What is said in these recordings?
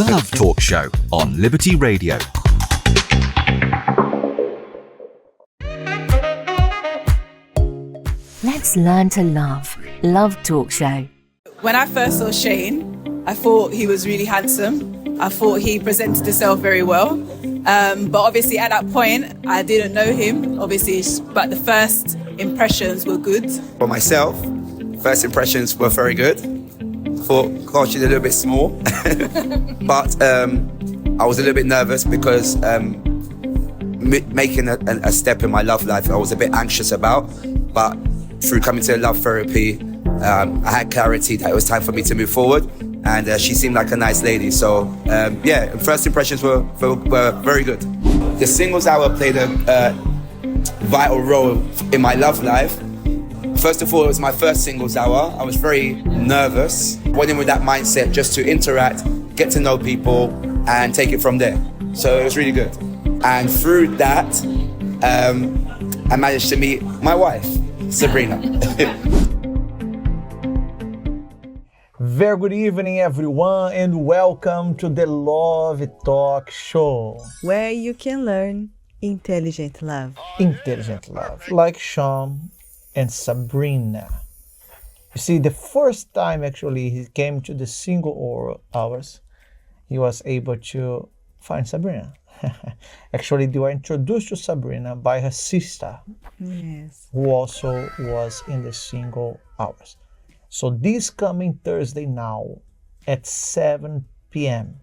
The Love Talk Show on Liberty Radio. Let's learn to love. Love Talk Show. When I first saw Shane, I thought he was really handsome. I thought he presented himself very well. But obviously at that point, I didn't know him, obviously, but the first impressions were good. For myself, first impressions were very good. Thought, gosh, she's a little bit small. But I was a little bit nervous because making a step in my love life, I was a bit anxious about. But through coming to love therapy, I had clarity that it was time for me to move forward. And she seemed like a nice lady. So, first impressions were very good. The singles hour played a vital role in my love life. First of all, it was my first singles hour. I was very nervous. Went in with that mindset just to interact, get to know people, and take it from there. So it was really good. And through that, I managed to meet my wife, Sabrina. Very good evening, everyone, and welcome to the Love Talk Show, where you can learn intelligent love. Intelligent love, like Sean and Sabrina. You see, the first time actually he came to the single hours, he was able to find Sabrina. Actually, they were introduced to Sabrina by her sister, yes, who also was in the single hours. So this coming Thursday now at 7 p.m.,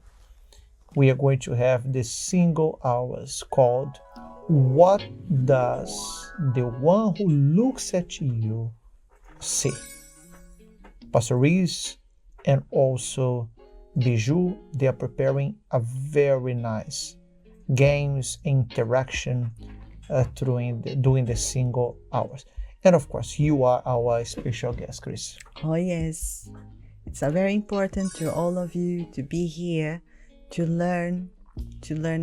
we are going to have the single hours called What Does the One Who Looks at You See? Pastor Reese and also Bijou, they are preparing a very nice games interaction during the single hours. And of course, you are our special guest, Chris. Oh yes, it's very important to all of you to be here to learn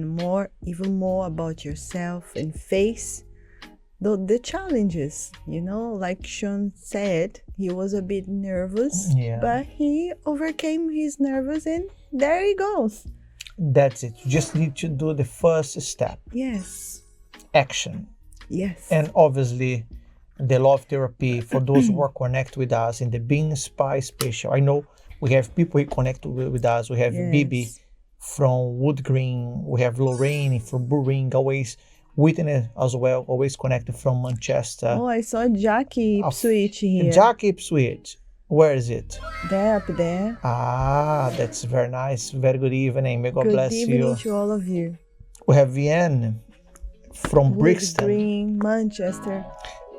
more, even more about yourself and face the challenges. You know, like Sean said, he was a bit nervous, but he overcame his nerves and there he goes. That's it. You just need to do the first step. Yes. Action. Yes. And obviously, the love therapy for those who are connected with us in the Being Spy Special. I know we have people who connect with us. We have Bibi from Wood Green. We have Lorraine from Buring, always Whitney as well, always connected from Manchester. Oh, I saw Jackie Ipswich here. Jackie Ipswich. Where is it? There, up there. Ah, that's very nice. Very good evening. May God bless you. Good evening to all of you. We have Vienne from Wood Brixton. Green, Manchester.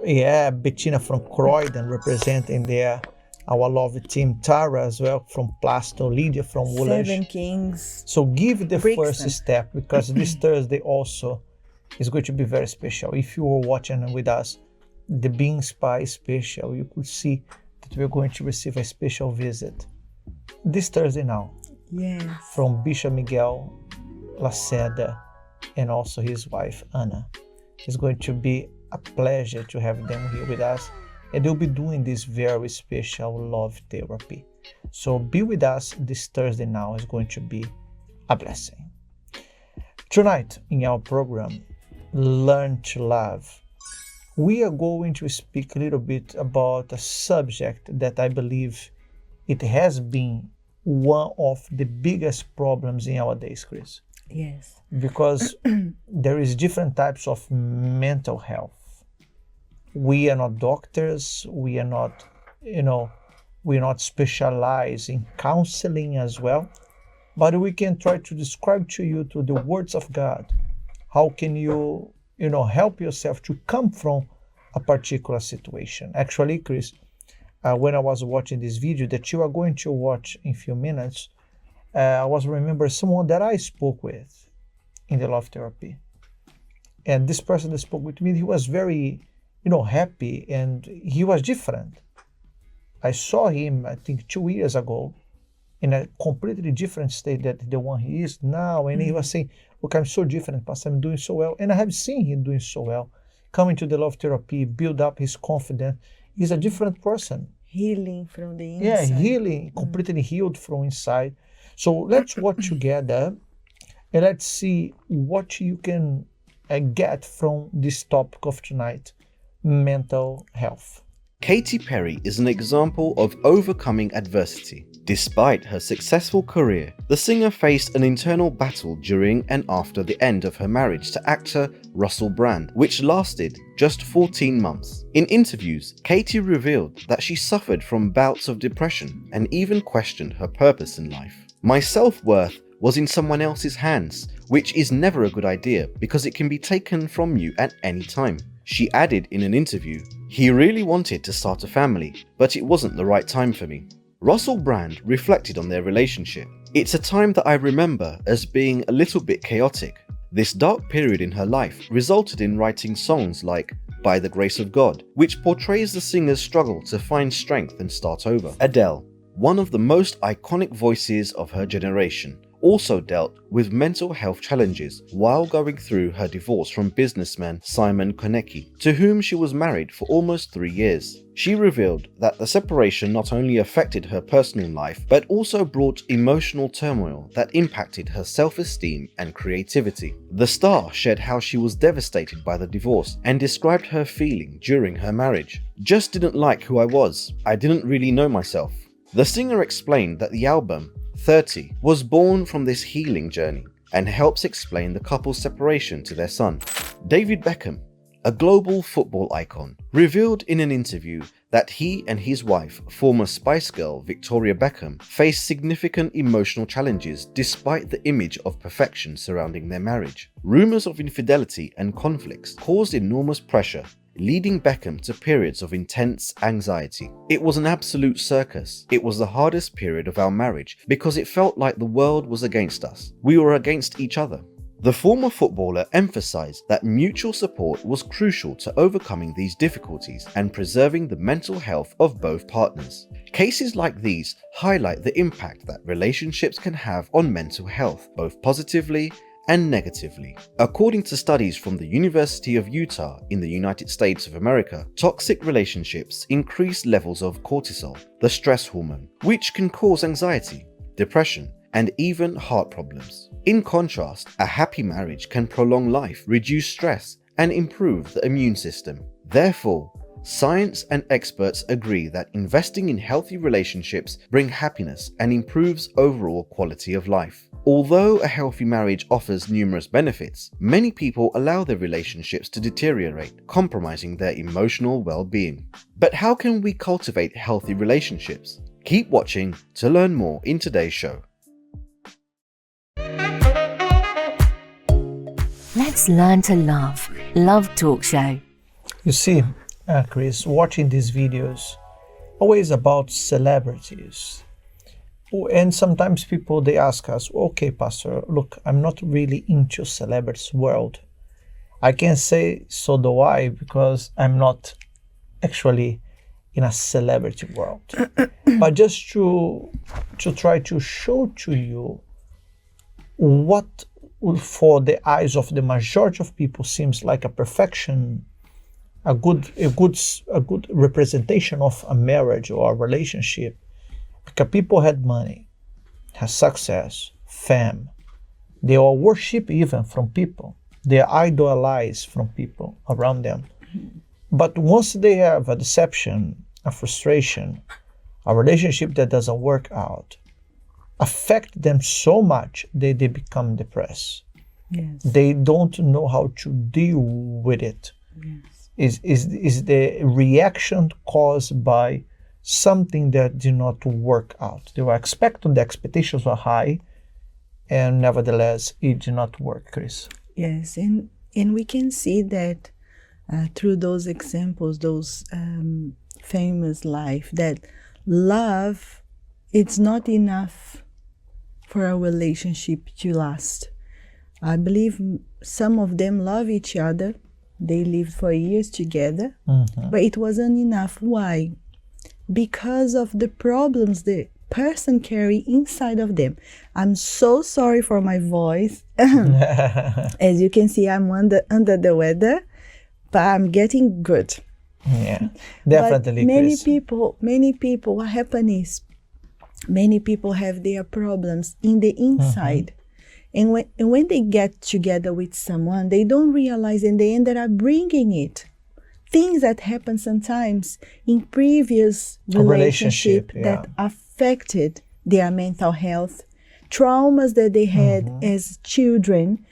Yeah, Bettina from Croydon representing there. Our lovely team, Tara as well from Plasto, Lydia from Woolwich. 7 Kings. So give the Brixton. first step, because this Thursday also is going to be very special. If you were watching with us, the Being Spy Special, you could see that we're going to receive a special visit this Thursday now. Yes. From Bishop Miguel Lacerda and also his wife, Anna. It's going to be a pleasure to have them here with us, and they'll be doing this very special love therapy. So be with us this Thursday now. It's going to be a blessing. Tonight in our program, Learn to Love, we are going to speak a little bit about a subject that I believe it has been one of the biggest problems in our days, Chris. Yes. Because there is different types of mental health. We are not doctors. We are not, we're not specialized in counseling as well. But we can try to describe to you through the words of God, how can you, help yourself to come from a particular situation. Actually, Chris, when I was watching this video that you are going to watch in a few minutes, I was remembering someone that I spoke with in the love therapy. And this person that spoke with me, he was very, happy, and he was different. I saw him, I think 2 years ago, in a completely different state than the one he is now. And he was saying, look, I'm so different, Pastor, I'm doing so well. And I have seen him doing so well. Coming to the love therapy, build up his confidence. He's a different person. Healing from the inside. Yeah, healing, completely healed from inside. So let's watch together and let's see what you can get from this topic of tonight, mental health. Katy Perry is an example of overcoming adversity. Despite her successful career, the singer faced an internal battle during and after the end of her marriage to actor Russell Brand, which lasted just 14 months. In interviews, Katy revealed that she suffered from bouts of depression and even questioned her purpose in life. "My self-worth was in someone else's hands, which is never a good idea because it can be taken from you at any time." She added in an interview, "He really wanted to start a family, but it wasn't the right time for me." Russell Brand reflected on their relationship. "It's a time that I remember as being a little bit chaotic. This dark period in her life resulted in writing songs like By the Grace of God, which portrays the singer's struggle to find strength and start over." Adele, one of the most iconic voices of her generation, also dealt with mental health challenges while going through her divorce from businessman Simon Konecki, to whom she was married for almost 3 years. She revealed that the separation not only affected her personal life, but also brought emotional turmoil that impacted her self-esteem and creativity. The star shared how she was devastated by the divorce and described her feeling during her marriage. "Just didn't like who I was. I didn't really know myself." The singer explained that the album 30 was born from this healing journey and helps explain the couple's separation to their son. David Beckham, a global football icon, revealed in an interview that he and his wife, former Spice Girl Victoria Beckham, faced significant emotional challenges despite the image of perfection surrounding their marriage. Rumors of infidelity and conflicts caused enormous pressure, leading Beckham to periods of intense anxiety. "It was an absolute circus. It was the hardest period of our marriage because it felt like the world was against us. We were against each other." The former footballer emphasized that mutual support was crucial to overcoming these difficulties and preserving the mental health of both partners. Cases like these highlight the impact that relationships can have on mental health, both positively and negatively. According to studies from the University of Utah in the United States of America, toxic relationships increase levels of cortisol, the stress hormone, which can cause anxiety, depression, and even heart problems. In contrast, a happy marriage can prolong life, reduce stress, and improve the immune system. Therefore, science and experts agree that investing in healthy relationships bring happiness and improves overall quality of life. Although a healthy marriage offers numerous benefits, many people allow their relationships to deteriorate, compromising their emotional well-being. But how can we cultivate healthy relationships? Keep watching to learn more in today's show. Let's learn to love. Love Talk Show. You see, Chris, watching these videos, always about celebrities. And sometimes people, they ask us, "Okay, Pastor, look, I'm not really into celebrities world." I can say, so do I, because I'm not actually in a celebrity world. But just to try to show to you what for the eyes of the majority of people seems like a perfection, a good representation of a marriage or a relationship. Because people had money, had success, fame. They all worship even from people. They idolize from people around them. But once they have a deception, a frustration, a relationship that doesn't work out, affect them so much that they become depressed. Yes. They don't know how to deal with it. Yes. Is the reaction caused by something that did not work out? They were expecting, the expectations were high, and nevertheless it did not work, Chris. Yes, and we can see that through those examples, those famous life, that love, it's not enough for a relationship to last. I believe some of them love each other. They lived for years together, but it wasn't enough. Why? Because of the problems the person carry inside of them. I'm so sorry for my voice. As you can see, I'm under the weather, but I'm getting good. Yeah, definitely. But Chris. many people, what happens is Many people have their problems in the inside. And when they get together with someone, they don't realize, and they ended up bringing it. Things that happen sometimes in previous relationship that affected their mental health, traumas that they had as children,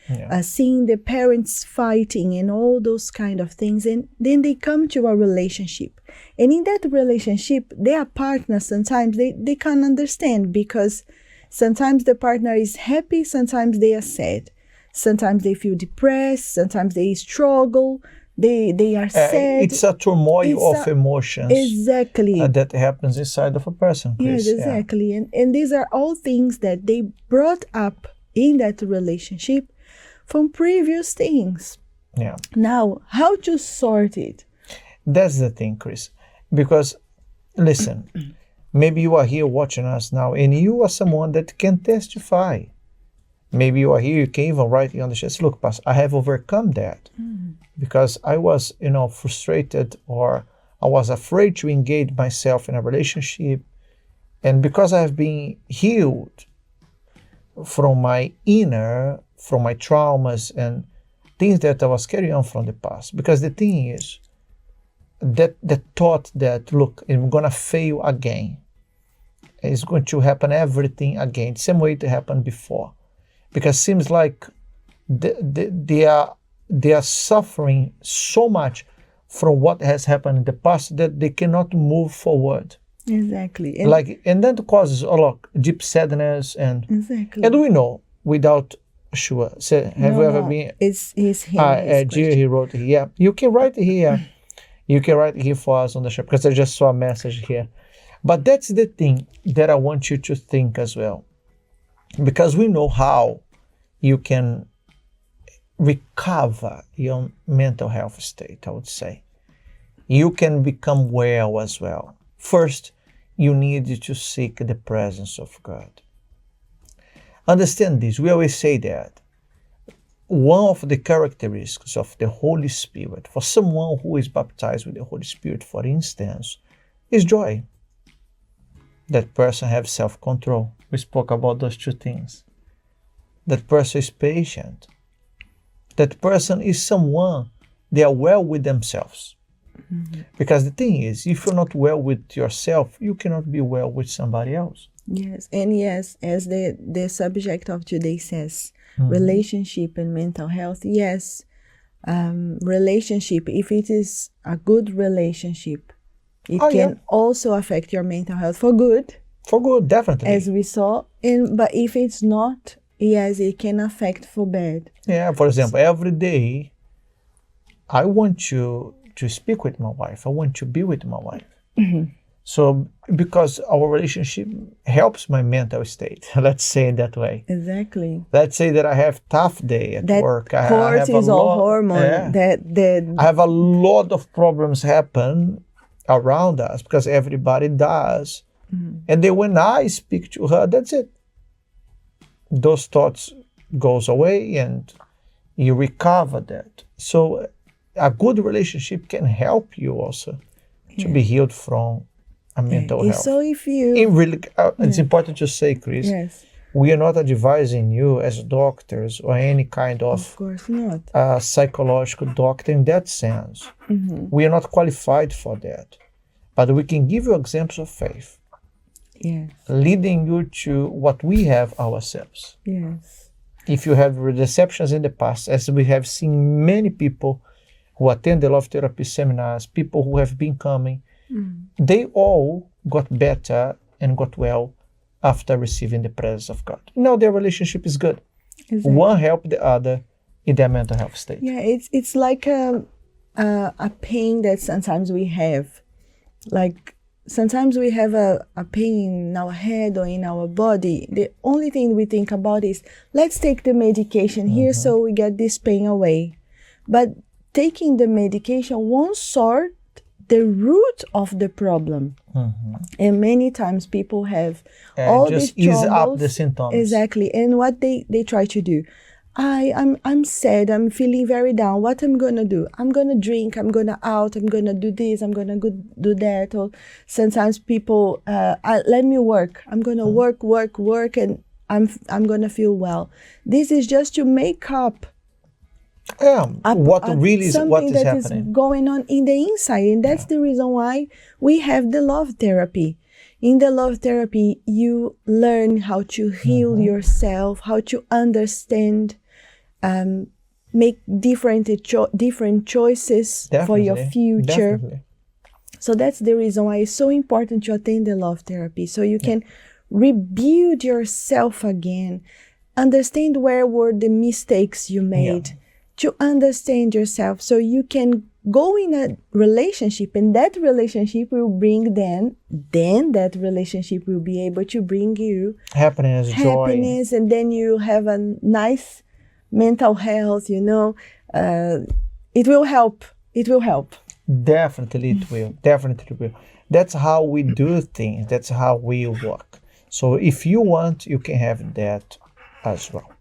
seeing the parents fighting and all those kind of things. And then they come to a relationship. And in that relationship, their partner sometimes they can't understand, because sometimes the partner is happy, sometimes they are sad. Sometimes they feel depressed, sometimes they struggle, they are sad. It's a turmoil of emotions. Exactly. That happens inside of a person, Chris. Yes, exactly. And these are all things that they brought up in that relationship from previous things. Yeah. Now, how to sort it? That's the thing, Chris. Because, listen, maybe you are here watching us now, and you are someone that can testify. Maybe you are here, you can even write on the chest, look, Pastor, I have overcome that. Because I was, frustrated, or I was afraid to engage myself in a relationship. And because I have been healed from my traumas and things that I was carrying on from the past. Because the thing is, that thought that, look, I'm going to fail again. It's going to happen everything again, same way it happened before. Because it seems like they are suffering so much from what has happened in the past that they cannot move forward. Exactly. And that causes a lot of deep sadness and we know without sure. Have you ever been? It's him. He wrote here. Yeah, you can write here. You can write here for us on the show, because I just saw a message here. But that's the thing that I want you to think as well, because we know how you can recover your mental health state, I would say. You can become well as well. First, you need to seek the presence of God. Understand this, we always say that one of the characteristics of the Holy Spirit, for someone who is baptized with the Holy Spirit, for instance, is joy. That person has self-control. We spoke about those two things. That person is patient. That person is someone, they are well with themselves. Because the thing is, if you're not well with yourself, you cannot be well with somebody else. Yes, and yes, as the subject of today says, relationship and mental health. Yes, relationship, if it is a good relationship, it can also affect your mental health for good. For good, definitely. As we saw, but if it's not, yes, it can affect for bad. Yeah, for example, every day, I want to speak with my wife. I want to be with my wife. So, because our relationship helps my mental state, let's say it that way. Exactly. Let's say that I have tough day at work. Cortisol hormone. I have a lot of problems happen around us because everybody does. And then when I speak to her, that's it. Those thoughts goes away and you recover that. So a good relationship can help you also to be healed from a mental health. So if you... it's important to say, Chris, we are not advising you as doctors or any kind of course not. Psychological doctor in that sense. We are not qualified for that. But we can give you examples of faith. Yes. Leading you to what we have ourselves. Yes. If you have deceptions in the past, as we have seen many people who attend the love therapy seminars, people who have been coming, they all got better and got well after receiving the presence of God. Now their relationship is good. Exactly. One helped the other in their mental health state. Yeah, it's like a pain that sometimes we have. Like sometimes we have a pain in our head or in our body. The only thing we think about is, let's take the medication here so we get this pain away. But taking the medication won't sort the root of the problem. And many times people have all just these troubles. Ease up the symptoms. Exactly. And what they try to do, I'm sad, I'm feeling very down. What I'm gonna do? I'm gonna drink, I'm gonna out, I'm gonna do this, I'm gonna go do that. Or sometimes people let me work. I'm gonna work, and I'm gonna feel well. This is just to make up what really is what something is that is happening. going on in the inside, and that's the reason why we have the love therapy. In the love therapy, you learn how to heal yourself, how to understand, make different choices for your future. Definitely. So that's the reason why it's so important to attend the love therapy, so you can rebuild yourself again, understand where were the mistakes you made, to understand yourself, so you can go in a relationship, and that relationship will bring then that relationship will be able to bring you Happiness, joy. and then you have a nice mental health, it will help. Definitely it will. Definitely it will. That's how we do things. That's how we work. So if you want, you can have that as well.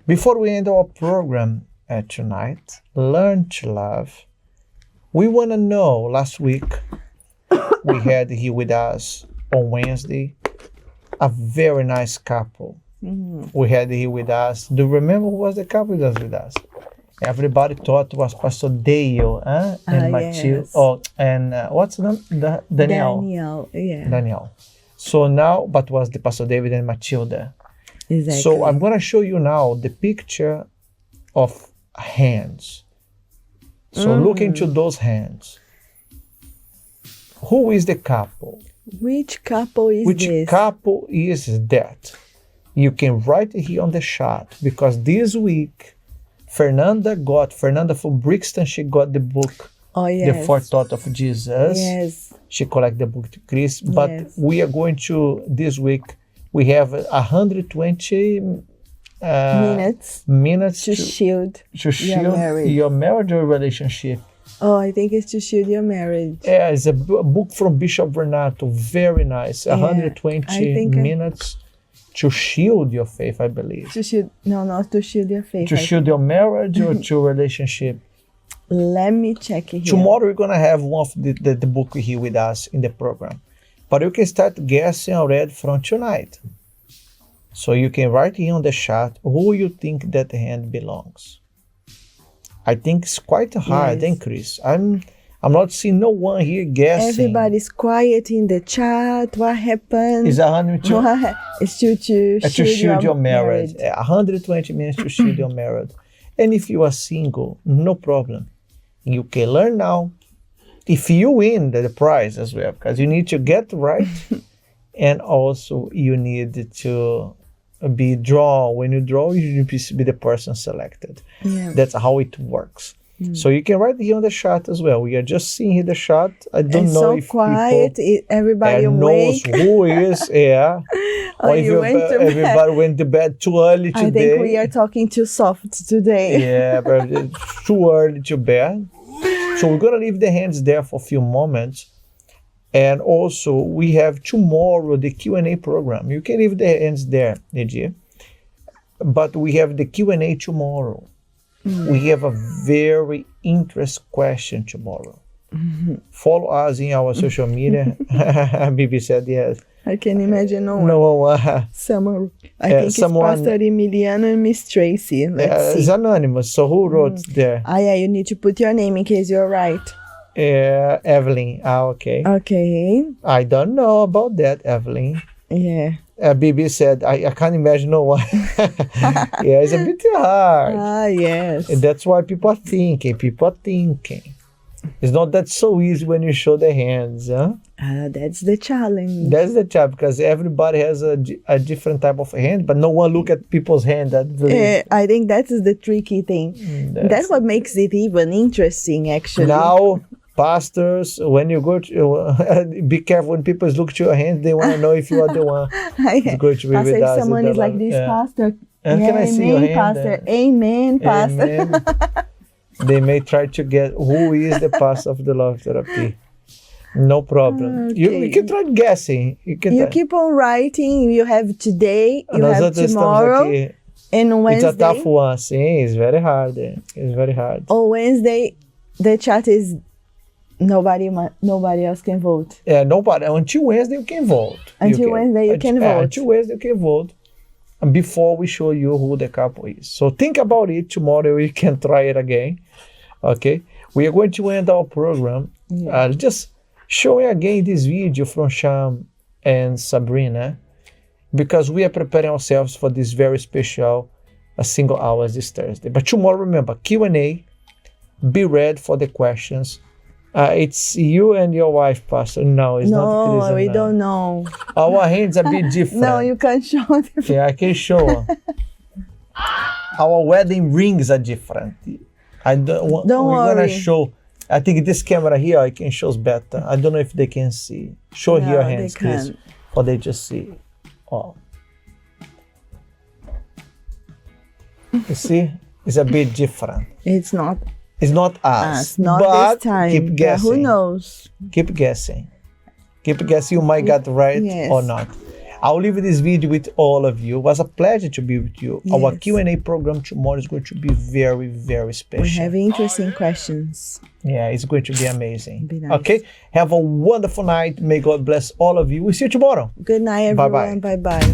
Before we end our program tonight, Learn to Love, we want to know, last week we had here with us on Wednesday a very nice couple. We had here with us. Do you remember who was the couple that was with us? Everybody thought it was Pastor Dale and Matilda. Yes. Oh, and what's the name? Danielle. Danielle. So now, but was the Pastor David and Matilda. Exactly. So I'm going to show you now the picture of hands. So look into those hands. Who is the couple? Which couple is Which this? couple is that? You can write it here on the chat, because this week Fernanda from Brixton, she got the book, Oh, yes. The Fourth Thought of Jesus. Yes. She collected the book to Chris. But Yes. we are going to, this week, we have 120 minutes To shield shield marriage. your marriage or relationship. Oh, I think it's to shield your marriage. Yeah, it's a book from Bishop Renato. Very nice. Yeah, 120 I think minutes to shield your faith, I believe. To shield, not to shield your faith. To I shield your marriage or to relationship. Let me check it here. Tomorrow we're going to have one of the book here with us in the program. But you can start guessing already from tonight. So you can write here on the chat who you think that hand belongs. I think it's quite hard, Yes. Chris? I'm not seeing no one here guessing. Everybody's quiet in the chat. What happened? It's 120 It's to shield your marriage. 120 minutes to shield your marriage. And if you are single, no problem. You can learn now. If you win the prize as well, because you need to get right, and also you need to be drawn. When you draw, you need to be the person selected. Yeah. That's how it works. So you can write here on the chat as well. We are just seeing here the chat. I don't It's know so if quiet. Everybody people knows awake. who is. Yeah. Oh, Or if you went to bed. everybody went to bed too early I today. think we are talking too soft today. Yeah, but it's too early to bed. So we're gonna leave the hands there for a few moments. And also we have tomorrow the Q&A program. You can leave the hands there, Nidia. But we have the Q&A tomorrow. We have a very interesting question tomorrow. Follow us in our social media. Bibi said yes. I can imagine no one. No, Someone. I think someone- it's Pastor Emiliano and Miss Tracy. Let's it's see. anonymous. So who wrote there? Yeah, you need to put your name in case you're right. Evelyn. Okay. Okay. I don't know about that, Evelyn. Yeah. Bibi said, I can't imagine no one. Yeah, it's a bit hard. Yes. And that's why people are thinking. It's not that so easy when you show the hands. Huh? That's the challenge. That's the job, because everybody has a different type of hand, but no one look at people's hand. I think that is the tricky thing. That's what makes it even interesting, actually. Now, pastors, when you go to, be careful when people look to your hand, they want to know if you are the one who's going to be Pastor, with if us. someone is like this, Yeah. Pastor. And can I see your Amen, hand? Pastor. Amen, Pastor. Amen. They may try to get who is the pastor of the love therapy. No problem. You Okay. can try guessing. You can You try. keep on writing. You have today. You Nós have outros estamos tomorrow. aqui And Wednesday, It's a tough one. See, it's very hard. It's very hard. on Wednesday, the chat is nobody else can vote. Yeah, nobody. Until Wednesday, you can vote. Until Wednesday, you can vote. Until Wednesday, you can vote. And before we show you who the couple is. So think about it. Tomorrow, we can try it again. Okay? We are going to end our program. Just showing again this video from Sham and Sabrina, because we are preparing ourselves for this very special single hours this Thursday. But tomorrow, remember, Q&A. Be ready for the questions. It's you and your wife, Pastor. No, it's not Chris. No, we don't know. Our hands are a bit different. No, you can't show them. Yeah, I can show. Our wedding rings are different. I don't Don't we're gonna worry. show. I think this camera here I can show better. I don't know if they can see. Show No, your they hands, Chris, can't. or they just see. Oh, you see, it's a bit different. It's not It's not us. us, Not but this time. keep But guessing. who knows? Keep guessing. Keep guessing. You might get right Yes. or not. I'll leave this video with all of you. It was a pleasure to be with you. Our Yes. Q&A program tomorrow is going to be very, very special. We have interesting questions. Yeah, it's going to be amazing. Be nice. Okay? Have a wonderful night. May God bless all of you. We'll see you tomorrow. Good night, Bye-bye. everyone. Bye-bye.